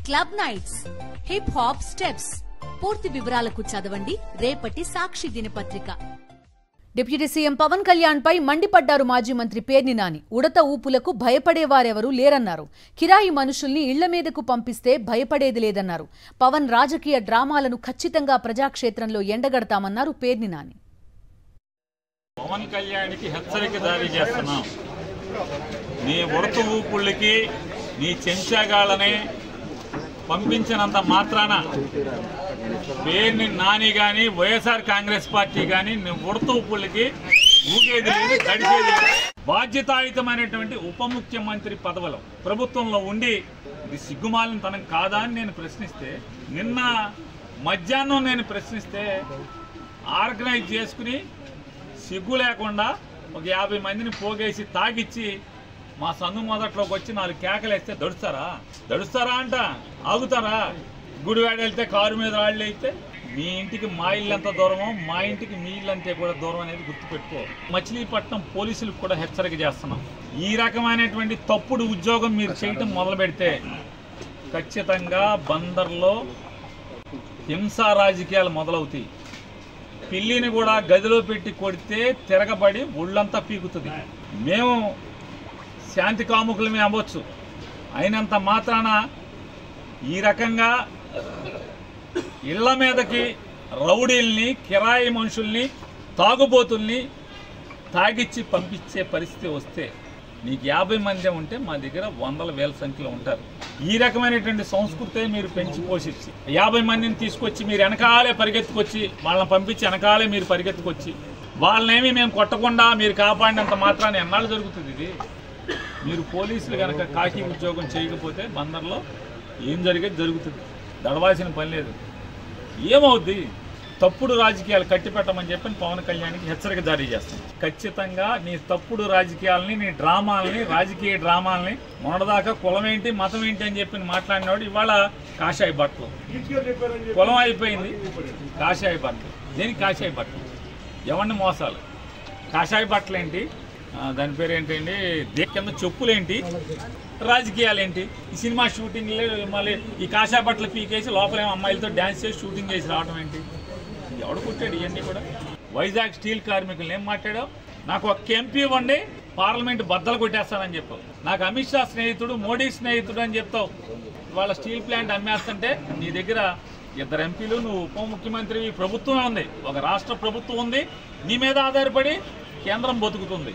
Club nights, hip hop steps. పూర్తి వివరాలకు చదవండి రేపటి సాక్షి దినపత్రిక. డిప్యూటీ సీఎం పవన్ కళ్యాణ్ పై మండిపడ్డారు మాజీ మంత్రి పేర్ని నాని. ఉడత ఊపులకు భయపడేవారెవరూ లేరన్నారు. కిరాయి మనుషుల్ని ఇళ్ల మీదకు పంపిస్తే భయపడేది లేదన్నారు. పవన్ రాజకీయ డ్రామాలను ఖచ్చితంగా ప్రజాక్షేత్రంలో ఎండగడతామన్నారు పేర్ని నాని. పవన్ కళ్యాణ్కి హెచ్చరిక జారీ చేస్తున్నాం. నీ ఉడత ఊపుళ్ళకి నీ చెంచాగాళ్ళని పంపించినంత మాత్రాన పేర్ని నాని కానీ వైఎస్ఆర్ కాంగ్రెస్ పార్టీ కానీ ఉడత ఊపుళ్ళకి ఊగేది లేదు, గడిచేది లేదు. బాధ్యతాయుతమైనటువంటి ఉప ముఖ్యమంత్రి పదవులు ప్రభుత్వంలో ఉండి ఇది సిగ్గుమాలిన తనం కాదా అని నేను ప్రశ్నిస్తే, నిన్న మధ్యాహ్నం నేను ప్రశ్నిస్తే ఆర్గనైజ్ చేసుకుని సిగ్గు లేకుండా ఒక 50 మందిని పోగేసి తాగిచ్చి మా సందు మొదట్లోకి వచ్చి 4 కేకలేస్తే దడుస్తారా అంట, ఆగుతారా? గుడివాడ వెళ్తే కారు మీద రాళ్ళు అయితే మీ ఇంటికి మా ఇల్లు ఎంత దూరమో మా ఇంటికి మీ ఇల్లు అంతే కూడా దూరం అనేది గుర్తుపెట్టుకో. మచిలీపట్నం పోలీసులకు కూడా హెచ్చరిక చేస్తున్నాం. ఈ రకమైనటువంటి తప్పుడు ఉద్యోగం మీరు చేయటం మొదలు పెడితే ఖచ్చితంగా బందర్లో హింసా రాజకీయాలు మొదలవుతాయి. పిల్లిని కూడా గదిలో పెట్టి కొడితే తిరగబడి ఒళ్ళంతా పీకుతుంది. మేము శాంతి కాముకులమే అవ్వచ్చు, అయినంత మాత్రాన ఈ రకంగా ఇళ్ల మీదకి రౌడీల్ని, కిరాయి మనుషుల్ని, తాగుబోతుల్ని తాగిచ్చి పంపించే పరిస్థితి వస్తే నీకు 50 మంది ఉంటే మా దగ్గర వందల వేల సంఖ్యలో ఉంటారు. ఈ రకమైనటువంటి సంస్కృతే మీరు పెంచి పోషించి 50 మందిని తీసుకొచ్చి మీరు వెనకాలే పరిగెత్తుకొచ్చి వాళ్ళని పంపించి వెనకాలే మీరు పరిగెత్తుకొచ్చి వాళ్ళనేమి మేము కొట్టకుండా మీరు కాపాడినంత మాత్రాన్ని ఎన్నాళ్ళు జరుగుతుంది ఇది? మీరు పోలీసులు కనుక కాకి ఉద్యోగం చేయకపోతే బందర్లో ఏం జరిగేది జరుగుతుంది, దడవాల్సిన పని లేదు. ఏమవుద్ది? తప్పుడు రాజకీయాలు కట్టిపెట్టమని చెప్పి పవన్ కళ్యాణ్కి హెచ్చరిక జారీ చేస్తాం. ఖచ్చితంగా నీ తప్పుడు రాజకీయాలని, నీ డ్రామాలని, రాజకీయ డ్రామాలని, మొన్నదాకా కులం ఏంటి మతం ఏంటి అని చెప్పి మాట్లాడినవాడు ఇవాళ కాషాయ బట్టలు. కులం అయిపోయింది, కాషాయ బట్టలు. దేనికి కాషాయ బట్టలు? ఎవరిని మోసాలు? కాషాయ బట్టలు ఏంటి, దాని పేరు ఏంటండి, కింద చెప్పులేంటి, రాజకీయాలేంటి? ఈ సినిమా షూటింగ్లే మళ్ళీ ఈ కాషాయ బట్టలు పీకేసి లోపలేమో అమ్మాయిలతో డ్యాన్స్ చేసి షూటింగ్ చేసి రావడం ఏంటి? ఎవడు కుట్టాడు ఇవన్నీ కూడా? వైజాగ్ స్టీల్ కార్మికులు ఏం మాట్లాడావు? నాకు ఒక ఎంపీ ఇవ్వండి పార్లమెంట్ బద్దలు కొట్టేస్తానని చెప్పావు. నాకు అమిత్ షా స్నేహితుడు, మోడీ స్నేహితుడు అని చెప్తావు. వాళ్ళ స్టీల్ ప్లాంట్ అమ్మేస్తుంటే నీ దగ్గర 2 ఎంపీలు, నువ్వు ఉప ముఖ్యమంత్రి, ప్రభుత్వమే ఉంది, ఒక రాష్ట్ర ప్రభుత్వం ఉంది, నీ మీద ఆధారపడి కేంద్రం బతుకుతుంది.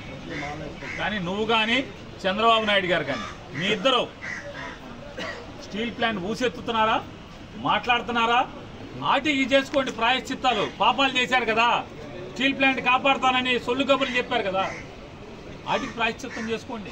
కానీ నువ్వు కానీ చంద్రబాబు నాయుడు గారు కానీ మీ ఇద్దరు స్టీల్ ప్లాంట్ ఊసెత్తుతున్నారా, మాట్లాడుతున్నారా? ఆటికి చేసుకోండి ప్రాయశ్చిత్తాలు. పాపాలు చేశారు కదా, స్టీల్ ప్లాంట్ కాపాడుతానని సొల్లు కబుర్లు చెప్పారు కదా, ఆటికి ప్రాయశ్చిత్తం చేసుకోండి.